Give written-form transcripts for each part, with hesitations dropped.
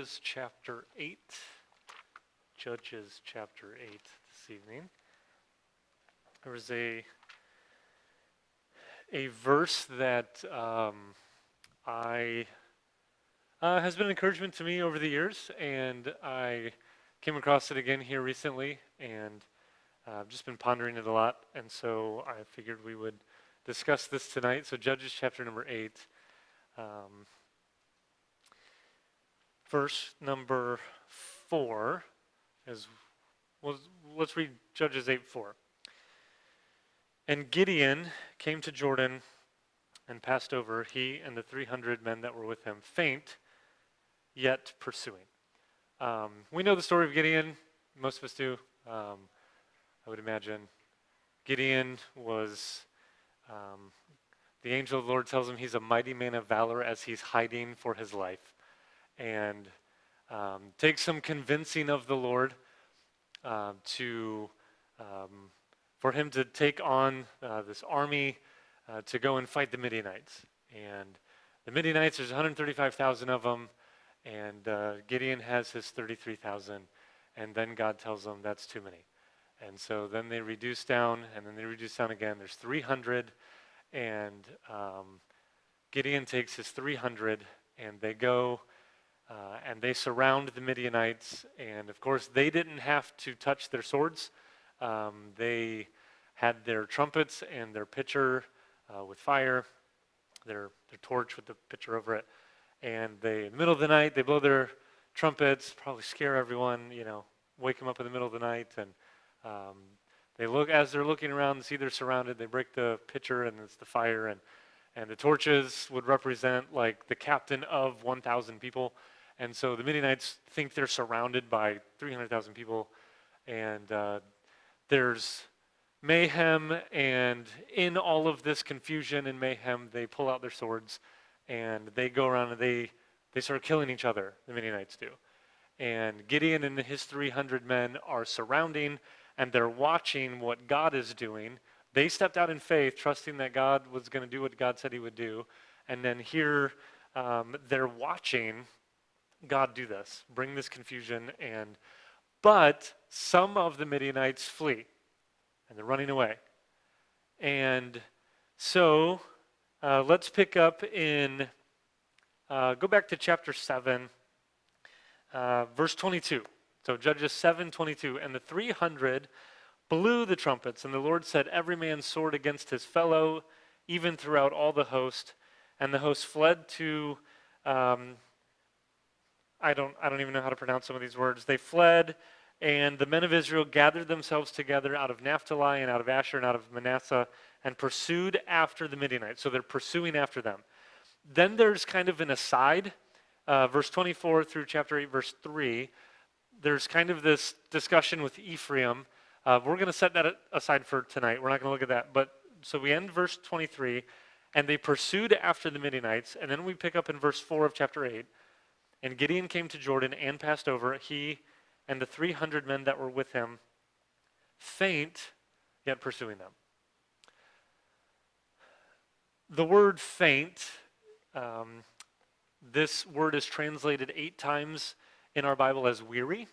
Judges chapter 8. Judges chapter 8 this evening. There was a verse that has been an encouragement to me over the years, and I came across it again here recently, and I've just been pondering it a lot, and so I figured we would discuss this tonight. So Judges chapter number 8. Verse number 4 is, well, let's read Judges 8:4. And Gideon came to Jordan and passed over, he and the 300 men that were with him, faint, yet pursuing. We know the story of Gideon, most of us do, I would imagine. Gideon was, the angel of the Lord tells him he's a mighty man of valor as he's hiding for his life. And take some convincing of the Lord for him to take on this army to go and fight the Midianites. And the Midianites, there's 135,000 of them, and Gideon has his 33,000, and then God tells them that's too many. And so then they reduce down, and then they reduce down again. There's 300, and Gideon takes his 300, and they go and they surround the Midianites, and of course they didn't have to touch their swords. They had their trumpets and their pitcher with fire, their torch with the pitcher over it, and in the middle of the night, they blow their trumpets, probably scare everyone, wake them up in the middle of the night, and they look, as they're looking around, see they're surrounded, they break the pitcher, and it's the fire, and the torches would represent like the captain of 1,000 people. And so the Midianites think they're surrounded by 300,000 people, and there's mayhem, and in all of this confusion and mayhem, they pull out their swords, and they go around and they start killing each other, the Midianites do. And Gideon and his 300 men are surrounding, and they're watching what God is doing. They stepped out in faith, trusting that God was going to do what God said he would do, and then here they're watching God do this, bring this confusion, but some of the Midianites flee, and they're running away. And so let's pick up in, go back to chapter 7, verse 22. So Judges 7:22, and the 300 blew the trumpets, and the Lord set every man's sword against his fellow, even throughout all the host, and the host fled to I don't even know how to pronounce some of these words. They fled, and the men of Israel gathered themselves together out of Naphtali and out of Asher and out of Manasseh and pursued after the Midianites. So they're pursuing after them. Then there's kind of an aside, verse 24 through chapter 8, verse 3. There's kind of this discussion with Ephraim. We're going to set that aside for tonight. We're not going to look at that. But so we end verse 23, and they pursued after the Midianites. And then we pick up in verse 4 of chapter 8. And Gideon came to Jordan and passed over, he and the 300 men that were with him, faint, yet pursuing them. The word faint, this word is translated 8 times in our Bible as weary.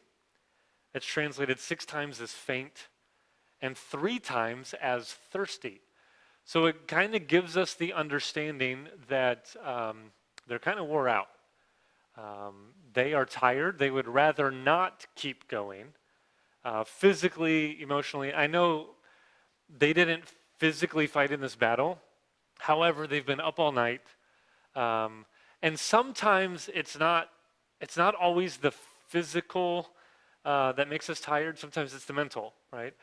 It's translated 6 times as faint, and 3 times as thirsty. So it kind of gives us the understanding that they're kind of wore out. They are tired. They would rather not keep going. Physically, emotionally, I know they didn't physically fight in this battle. However, they've been up all night. And sometimes it's not always the physical that makes us tired. Sometimes it's the mental, right?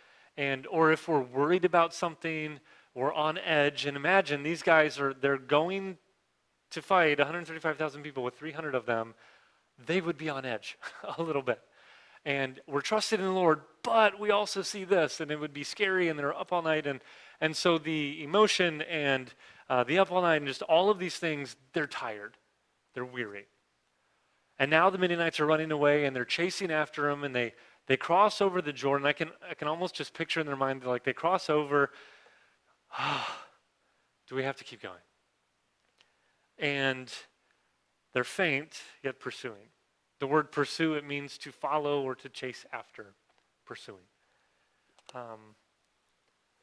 Or if we're worried about something, we're on edge. And imagine these guys they're going to fight 135,000 people with 300 of them. They would be on edge a little bit. And we're trusted in the Lord, but we also see this, and it would be scary, and they're up all night. And so the emotion and the up all night and just all of these things, they're tired. They're weary. And now the Midianites are running away, and they're chasing after them, and they cross over the Jordan. I can almost just picture in their mind, like they cross over. Do we have to keep going? And they're faint, yet pursuing. The word pursue, it means to follow or to chase after, pursuing.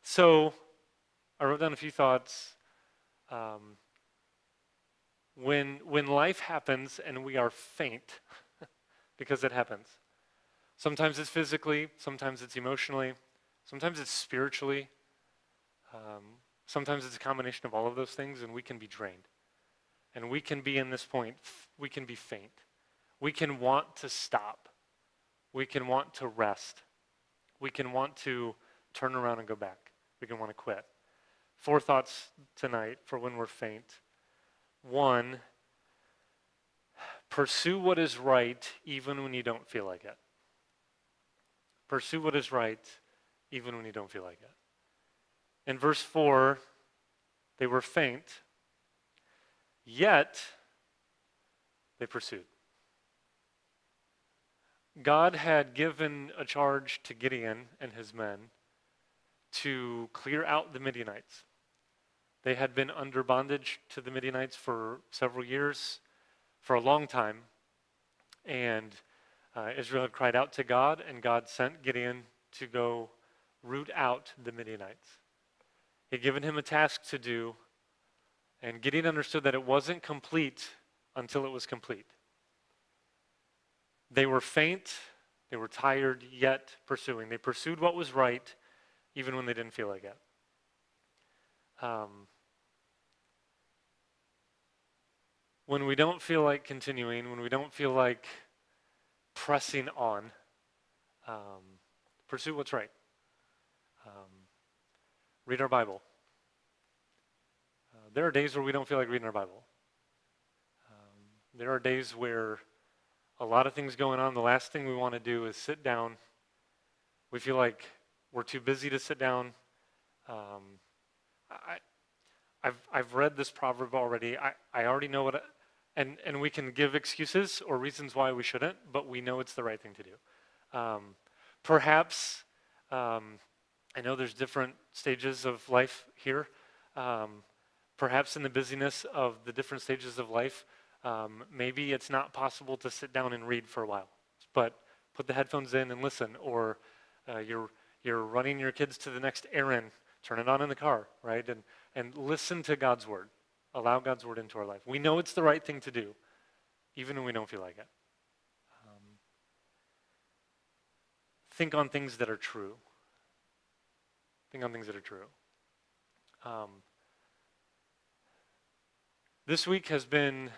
So I wrote down a few thoughts. When life happens and we are faint, because it happens. Sometimes it's physically, sometimes it's emotionally, sometimes it's spiritually, sometimes it's a combination of all of those things, and we can be drained. And we can be in this point, we can be faint. We can want to stop. We can want to rest. We can want to turn around and go back. We can want to quit. 4 thoughts tonight for when we're faint. 1, pursue what is right even when you don't feel like it. Pursue what is right even when you don't feel like it. In verse 4, they were faint, yet they pursued. God had given a charge to Gideon and his men to clear out the Midianites. They had been under bondage to the Midianites for several years, for a long time, and Israel had cried out to God, and God sent Gideon to go root out the Midianites. He had given him a task to do, and Gideon understood that it wasn't complete until it was complete. They were faint, they were tired, yet pursuing. They pursued what was right, even when they didn't feel like it. When we don't feel like continuing, when we don't feel like pressing on, pursue what's right. Read our Bible. There are days where we don't feel like reading our Bible. There are days where a lot of things going on. The last thing we want to do is sit down. We feel like we're too busy to sit down. I've read this proverb already. I already know what, and we can give excuses or reasons why we shouldn't, but we know it's the right thing to do. Perhaps, I know there's different stages of life here. Perhaps in the busyness of the different stages of life, maybe it's not possible to sit down and read for a while, but put the headphones in and listen, or you're running your kids to the next errand, turn it on in the car, right? And listen to God's word. Allow God's word into our life. We know it's the right thing to do, even when we don't feel like it. Think on things that are true. Think on things that are true. This week has been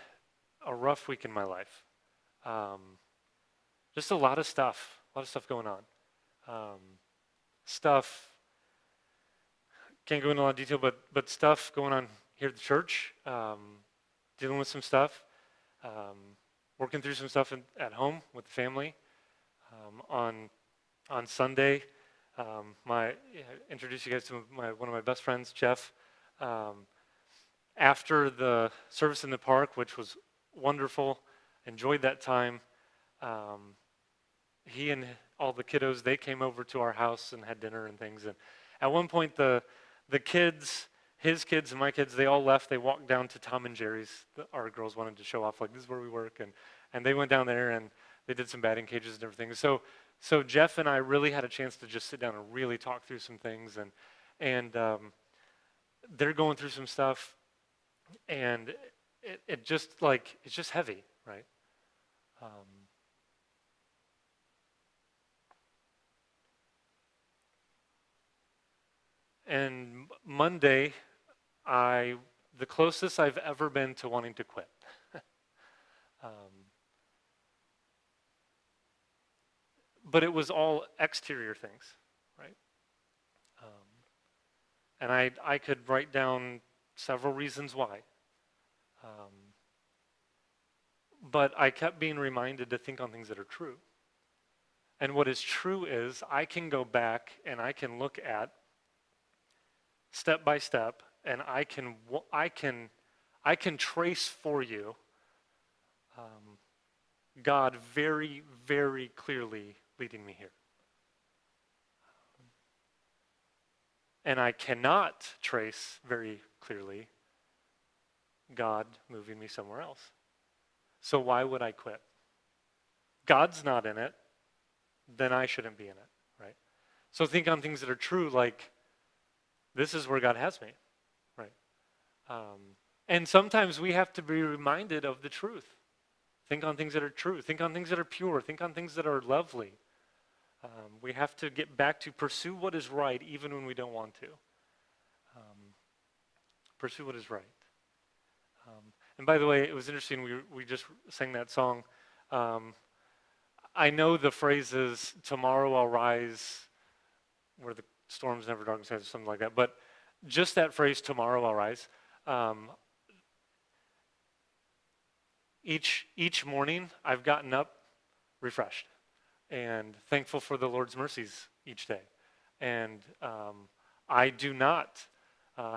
a rough week in my life. Just a lot of stuff going on. Can't go into a lot of detail, but stuff going on here at the church, dealing with some stuff, working through some stuff at home with the family. On Sunday, introduce you guys to one of my best friends, Jeff. After the service in the park, which was wonderful, enjoyed that time, he and all the kiddos, they came over to our house and had dinner and things. And at one point, the kids, his kids and my kids, they all left. They walked down to Tom and Jerry's. Our girls wanted to show off, like, this is where we work. And they went down there and they did some batting cages and everything. So Jeff and I really had a chance to just sit down and really talk through some things. And they're going through some stuff. And it's just heavy, right? And Monday, the closest I've ever been to wanting to quit. But it was all exterior things, right? And I could write down several reasons why. But I kept being reminded to think on things that are true. And what is true is I can go back and I can look at step by step, and I can trace for you God very, very clearly leading me here. And I cannot trace very clearly God moving me somewhere else. So why would I quit? God's not in it, then I shouldn't be in it, right? So think on things that are true, like this is where God has me, right? And sometimes we have to be reminded of the truth. Think on things that are true. Think on things that are pure. Think on things that are lovely. We have to get back to pursue what is right even when we don't want to. Pursue what is right. And by the way, it was interesting, we just sang that song. I know the phrases, tomorrow I'll rise, where the storm's never dark, or something like that, but just that phrase, tomorrow I'll rise, each morning I've gotten up refreshed and thankful for the Lord's mercies each day. And I do not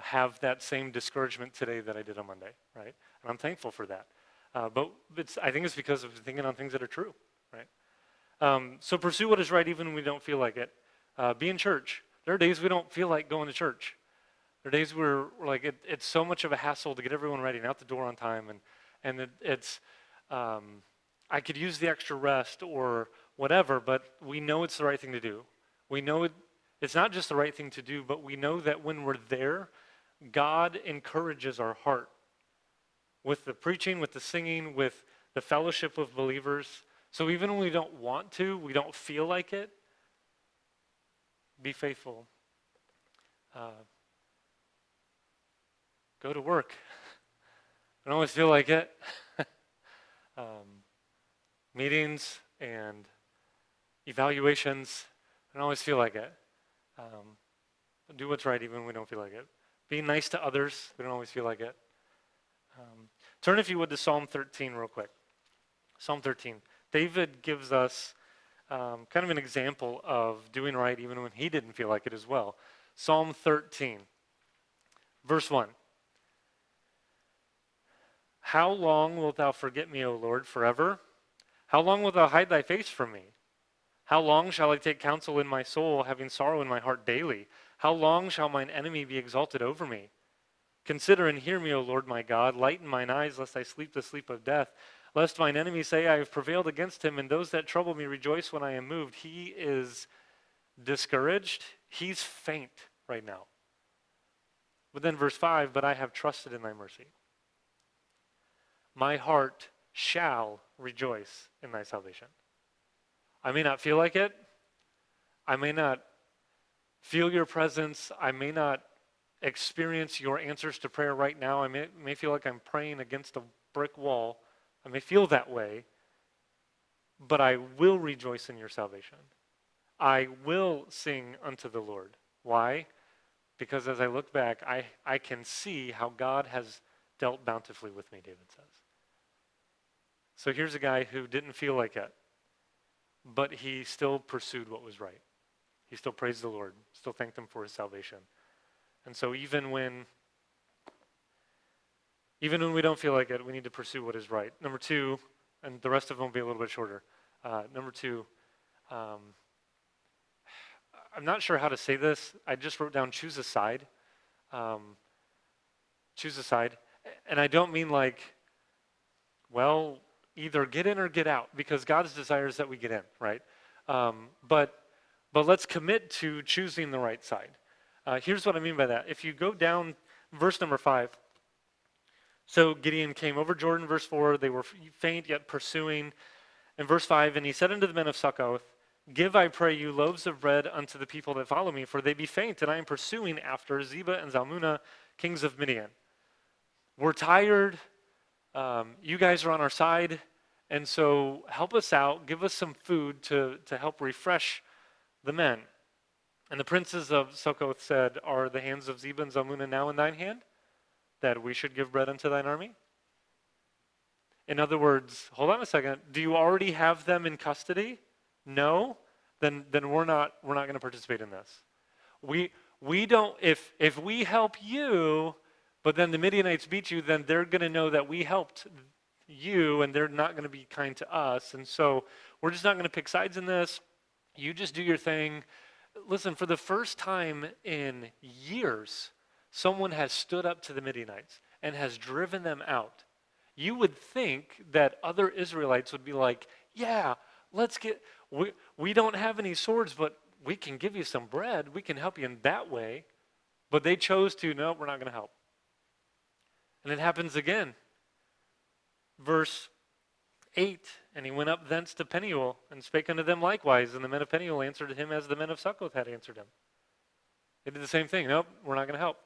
have that same discouragement today that I did on Monday, right? And I'm thankful for that. But I think it's because of thinking on things that are true, right? So pursue what is right even when we don't feel like it. Be in church. There are days we don't feel like going to church. There are days where we're like, it's so much of a hassle to get everyone ready and out the door on time. And it's I could use the extra rest or whatever, but we know it's the right thing to do. We know it's not just the right thing to do, but we know that when we're there, God encourages our heart with the preaching, with the singing, with the fellowship of believers. So even when we don't want to, we don't feel like it, be faithful. Go to work. I don't always feel like it. Meetings and evaluations, I don't always feel like it. Do what's right even when we don't feel like it. Be nice to others. We don't always feel like it. Turn, if you would, to Psalm 13 real quick. Psalm 13. David gives us kind of an example of doing right even when he didn't feel like it as well. Psalm 13, verse 1. How long wilt thou forget me, O Lord, forever? How long wilt thou hide thy face from me? How long shall I take counsel in my soul, having sorrow in my heart daily? How long shall mine enemy be exalted over me? Consider and hear me, O Lord my God. Lighten mine eyes, lest I sleep the sleep of death. Lest mine enemy say, I have prevailed against him, and those that trouble me rejoice when I am moved. He is discouraged. He's faint right now. But then verse 5, but I have trusted in thy mercy. My heart shall rejoice in thy salvation. I may not feel like it. I may not feel your presence. I may not experience your answers to prayer right now. I may feel like I'm praying against a brick wall. I may feel that way. But I will rejoice in your salvation. I will sing unto the Lord. Why? Because as I look back, I can see how God has dealt bountifully with me, David says. So here's a guy who didn't feel like it, but he still pursued what was right. He still praised the Lord, still thanked him for his salvation. And so even when we don't feel like it, we need to pursue what is right. Number two, and the rest of them will be a little bit shorter. Number two, I'm not sure how to say this. I just wrote down choose a side. Choose a side. And I don't mean like, well, either get in or get out, because God's desire is that we get in, right? But let's commit to choosing the right side. Here's what I mean by that. If you go down, verse number 5. So Gideon came over Jordan, verse 4. They were faint yet pursuing. In verse 5, and he said unto the men of Succoth, give, I pray you, loaves of bread unto the people that follow me, for they be faint, and I am pursuing after Zebah and Zalmunna, kings of Midian. We're tired. You guys are on our side, and so help us out. Give us some food to help refresh the men. And the princes of Succoth said, are the hands of Zebah and Zalmunna now in thine hand, that we should give bread unto thine army? In other words, hold on a second. Do you already have them in custody? No? Then we're not going to participate in this. We don't. If we help you, but then the Midianites beat you, then they're going to know that we helped you, and they're not going to be kind to us. And so we're just not going to pick sides in this. You just do your thing. Listen, for the first time in years, someone has stood up to the Midianites and has driven them out. You would think that other Israelites would be like, yeah, We don't have any swords, but we can give you some bread. We can help you in that way. But they chose to, no, we're not going to help. And it happens again. Verse 8, and he went up thence to Peniel, and spake unto them likewise. And the men of Peniel answered him as the men of Succoth had answered him. They did the same thing. Nope, we're not going to help.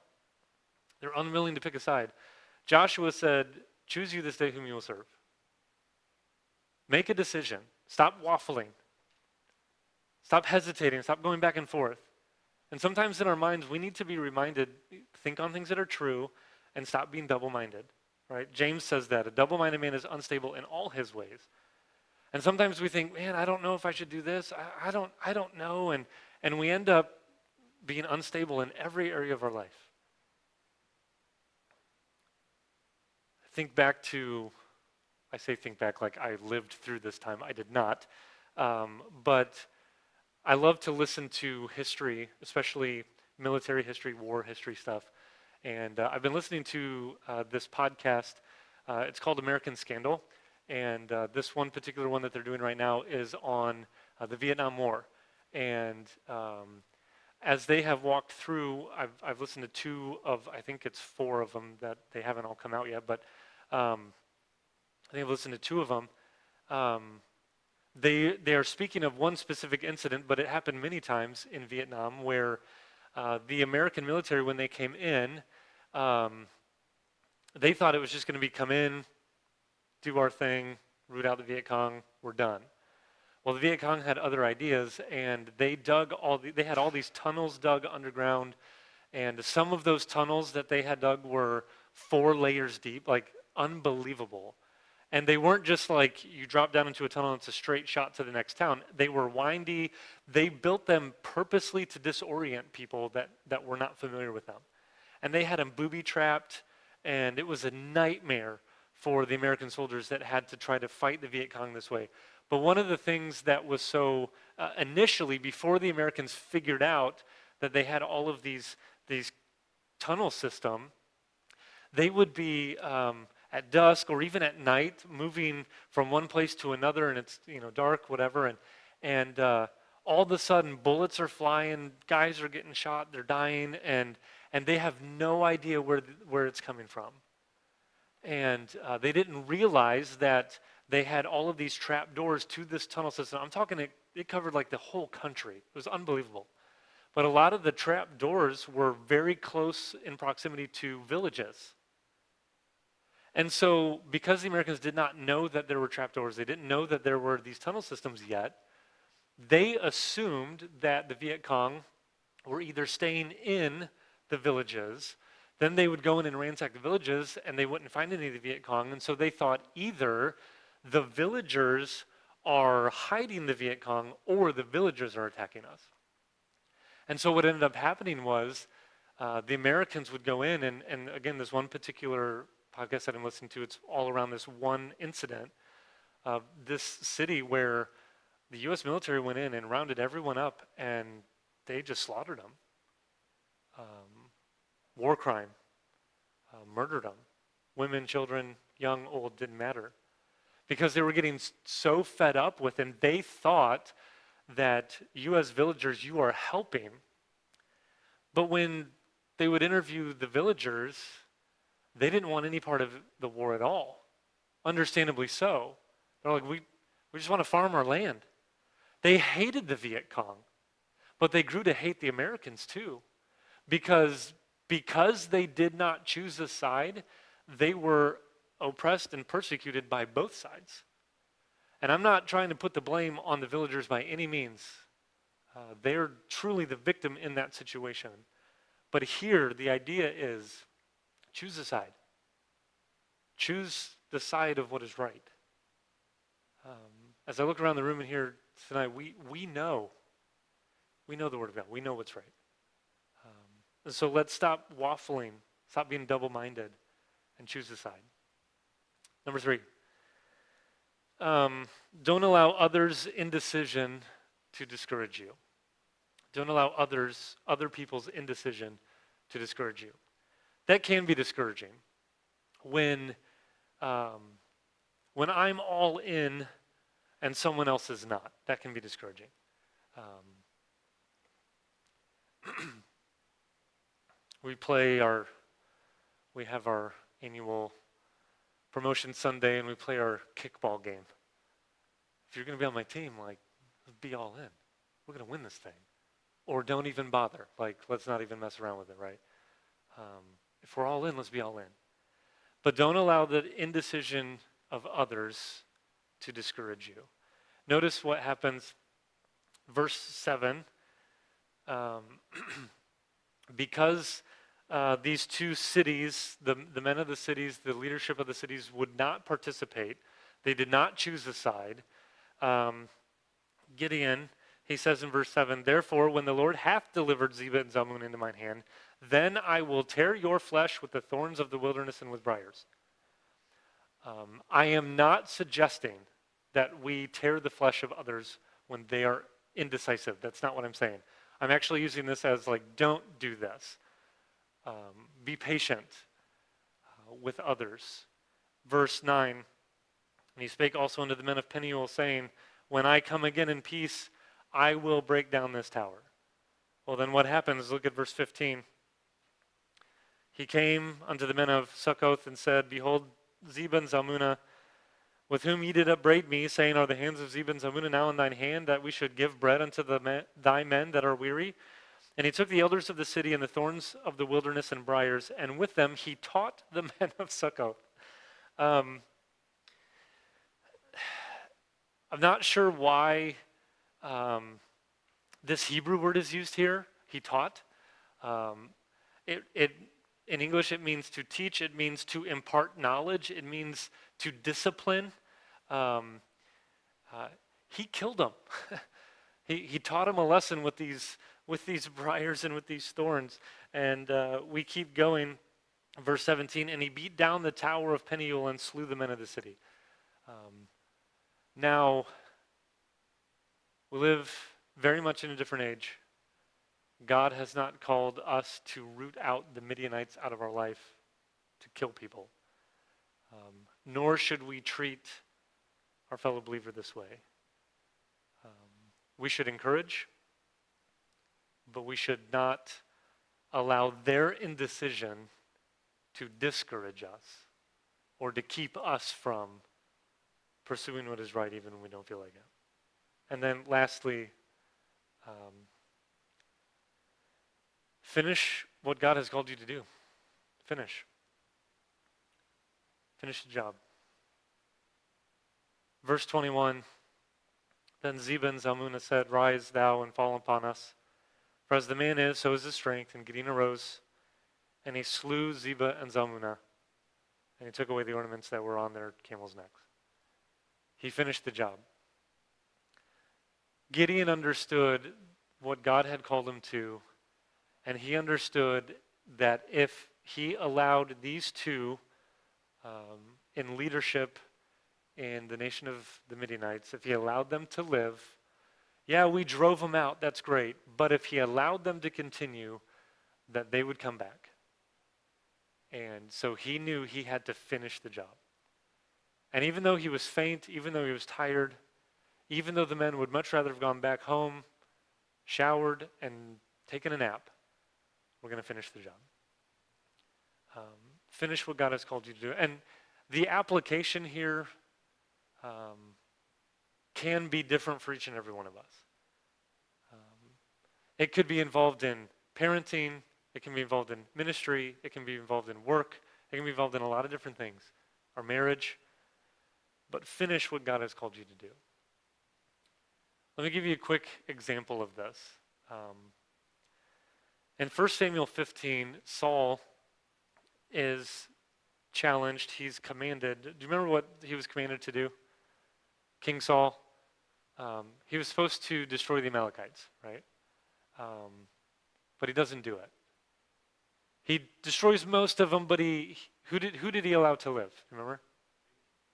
They're unwilling to pick a side. Joshua said, choose you this day whom you will serve. Make a decision. Stop waffling. Stop hesitating. Stop going back and forth. And sometimes in our minds, we need to be reminded, think on things that are true, and stop being double-minded. Right? James says that. A double-minded man is unstable in all his ways. And sometimes we think, man, I don't know if I should do this. I don't know. And we end up being unstable in every area of our life. Think back to, I say think back like I lived through this time. I did not. But I love to listen to history, especially military history, war history stuff. And I've been listening to this podcast. It's called American Scandal. And this one particular one that they're doing right now is on the Vietnam War. And as they have walked through, I've listened to two of, I think it's four of them that they haven't all come out yet, but I think I've listened to two of them. They are speaking of one specific incident, but it happened many times in Vietnam where the American military, when they came in, they thought it was just going to be come in, do our thing, root out the Viet Cong, we're done. Well, the Viet Cong had other ideas, and they had all these tunnels dug underground, and some of those tunnels that they had dug were 4 layers deep, like unbelievable. And they weren't just like you drop down into a tunnel and it's a straight shot to the next town. They were windy. They built them purposely to disorient people that were not familiar with them. And they had them booby-trapped, and it was a nightmare for the American soldiers that had to try to fight the Viet Cong this way. But one of the things that was so initially, before the Americans figured out that they had all of these tunnel system, they would be at dusk or even at night moving from one place to another, and it's dark, whatever, and all of a sudden bullets are flying, guys are getting shot, they're dying, and they have no idea where it's coming from. And they didn't realize that they had all of these trap doors to this tunnel system. I'm talking it covered like the whole country. It was unbelievable. But a lot of the trap doors were very close in proximity to villages. And so because the Americans did not know that there were trap doors, they didn't know that there were these tunnel systems yet, they assumed that the Viet Cong were either staying in the villages, then they would go in and ransack the villages, and they wouldn't find any of the Viet Cong. And so they thought either the villagers are hiding the Viet Cong or the villagers are attacking us. And so what ended up happening was the Americans would go in, and again, this one particular podcast that I'm listening to, it's all around this one incident of this city where the U.S. military went in and rounded everyone up, and they just slaughtered them. War crime, murdered them. Women, children, young, old, didn't matter. Because they were getting so fed up with, and they thought that you as villagers, you are helping. But when they would interview the villagers, they didn't want any part of the war at all. Understandably so. They're like, we just want to farm our land. They hated the Viet Cong, but they grew to hate the Americans too. Because they did not choose a side, they were oppressed and persecuted by both sides. And I'm not trying to put the blame on the villagers by any means. They're truly the victim in that situation. But here, the idea is, choose a side. Choose the side of what is right. As I look around the room in here tonight, we know the Word of God. We know what's right. And so let's stop waffling, stop being double-minded, and choose a side. Number 3, don't allow others' indecision to discourage you. Don't allow other people's indecision to discourage you. That can be discouraging. When I'm all in and someone else is not. That can be discouraging. We have our annual promotion Sunday, and we play our kickball game. If you're going to be on my team, like, be all in. We're going to win this thing. Or don't even bother. Like, let's not even mess around with it, right? If we're all in, let's be all in. But don't allow the indecision of others to discourage you. Notice what happens, verse 7. Because these two cities, the men of the cities, the leadership of the cities would not participate. They did not choose a side. Gideon, he says in verse 7, therefore, when the Lord hath delivered Zebah and Zalmunna into mine hand, then I will tear your flesh with the thorns of the wilderness and with briars. I am not suggesting that we tear the flesh of others when they are indecisive. That's not what I'm saying. I'm actually using this as like, don't do this. Be patient with others. Verse 9, and he spake also unto the men of Peniel, saying, when I come again in peace, I will break down this tower. Well, then what happens? Look at verse 15. He came unto the men of Succoth and said, behold, Zebah and Zalmunna, with whom ye did upbraid me, saying, are the hands of Zebah and Zalmunna now in thine hand, that we should give bread unto thy men that are weary? And he took the elders of the city and the thorns of the wilderness and briars, and with them he taught the men of Succoth. I'm not sure why this Hebrew word is used here, he taught. In English, it means to teach. It means to impart knowledge. It means to discipline. He killed them. He taught them a lesson with these briars and with these thorns. And we keep going. Verse 17, and he beat down the tower of Peniel and slew the men of the city. Now, we live very much in a different age. God has not called us to root out the Midianites out of our life, to kill people. Nor should we treat our fellow believer this way. We should encourage, but we should not allow their indecision to discourage us or to keep us from pursuing what is right even when we don't feel like it. And then lastly, finish what God has called you to do. Finish. Finish the job. Verse 21, then Zebah and Zalmunna said, rise thou and fall upon us. For as the man is, so is his strength. And Gideon arose, and he slew Zebah and Zalmunna, and he took away the ornaments that were on their camels' necks. He finished the job. Gideon understood what God had called him to, and he understood that if he allowed these two in leadership in the nation of the Midianites, if he allowed them to live, yeah, we drove them out, that's great, but if he allowed them to continue, that they would come back. And so he knew he had to finish the job. And even though he was faint, even though he was tired, even though the men would much rather have gone back home, showered, and taken a nap, we're going to finish the job. Finish what God has called you to do. And the application here can be different for each and every one of us. It could be involved in parenting. It can be involved in ministry. It can be involved in work. It can be involved in a lot of different things. Our marriage. But finish what God has called you to do. Let me give you a quick example of this. In 1 Samuel 15, Saul is challenged. He's commanded. Do you remember what he was commanded to do? King Saul. He was supposed to destroy the Amalekites, right? But he doesn't do it. He destroys most of them, but who did he allow to live? Remember?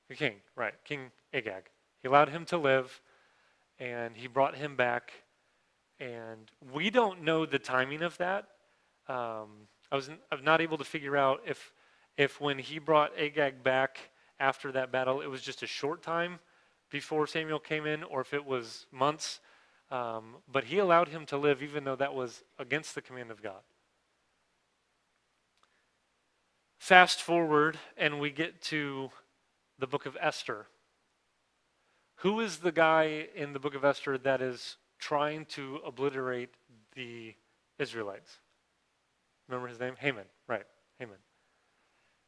The king, right? King Agag. He allowed him to live, and he brought him back. And we don't know the timing of that. I'm not able to figure out if when he brought Agag back after that battle, it was just a short time, before Samuel came in or if it was months, but he allowed him to live even though that was against the command of God. Fast forward and we get to the book of Esther. Who is the guy in the book of Esther that is trying to obliterate the Israelites? Remember his name? Haman. Right, Haman.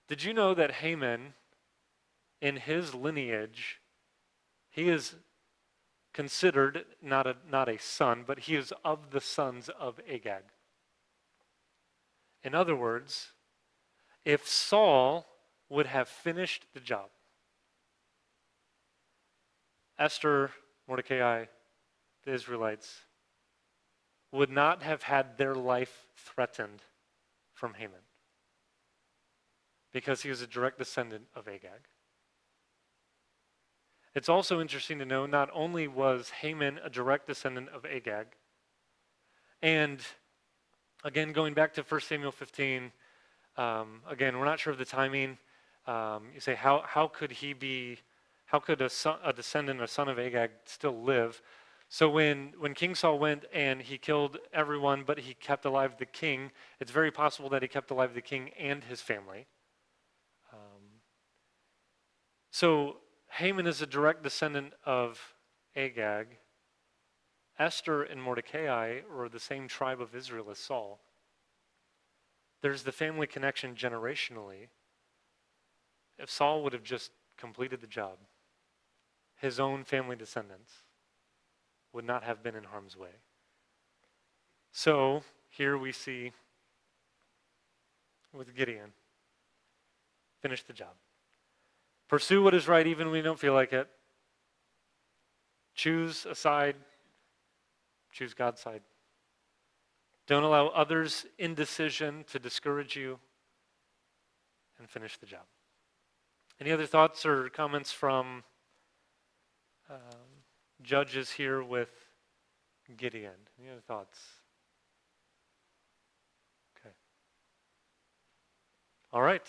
Did you know that Haman, in his lineage, he is considered not a son, but he is of the sons of Agag. In other words, if Saul would have finished the job, Esther, Mordecai, the Israelites would not have had their life threatened from Haman because he was a direct descendant of Agag. It's also interesting to know not only was Haman a direct descendant of Agag, and again, going back to 1 Samuel 15, again, we're not sure of the timing. You say, how could he be, how could a descendant, a son of Agag, still live? So when King Saul went and he killed everyone, but he kept alive the king, it's very possible that he kept alive the king and his family. So Haman is a direct descendant of Agag. Esther and Mordecai were the same tribe of Israel as Saul. There's the family connection generationally. If Saul would have just completed the job, his own family descendants would not have been in harm's way. So here we see with Gideon, finish the job. Pursue what is right even when you don't feel like it. Choose a side. Choose God's side. Don't allow others' indecision to discourage you, and finish the job. Any other thoughts or comments from Judges here with Gideon? Any other thoughts? Okay. All right.